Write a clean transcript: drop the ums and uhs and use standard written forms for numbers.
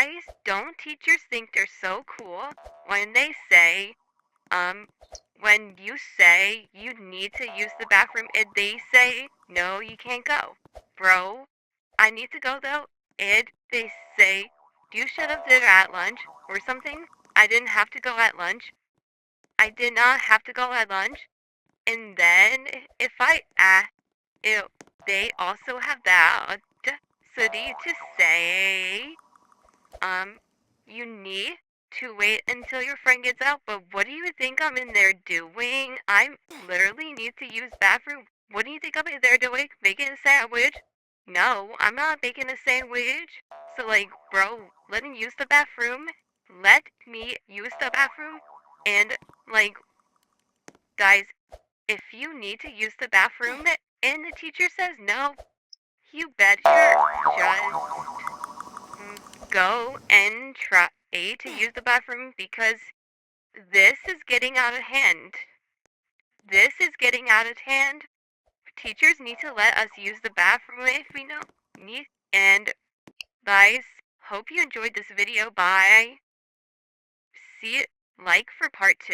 Guys, don't teachers think they're so cool when they say, um, when you say you need to use the bathroom and they say, no, you can't go. Bro, I need to go though, and they say, you should have did it at lunch or something. I didn't have to go at lunch. I did not have to go at lunch. And then if I ask, if they also have that audacity to say, um, you need to wait until your friend gets out, but what do you think I'm in there doing? I literally need to use bathroom. What do you think I'm in there doing? Making a sandwich? No, I'm not making a sandwich. So like, bro, let me use the bathroom. Let me use the bathroom. And like, guys, if you need to use the bathroom and the teacher says no, you better just go and try to use the bathroom because this is getting out of hand. This is getting out of hand. Teachers need to let us use the bathroom if we know need. And guys, hope you enjoyed this video. Bye. See you. Like for part 2.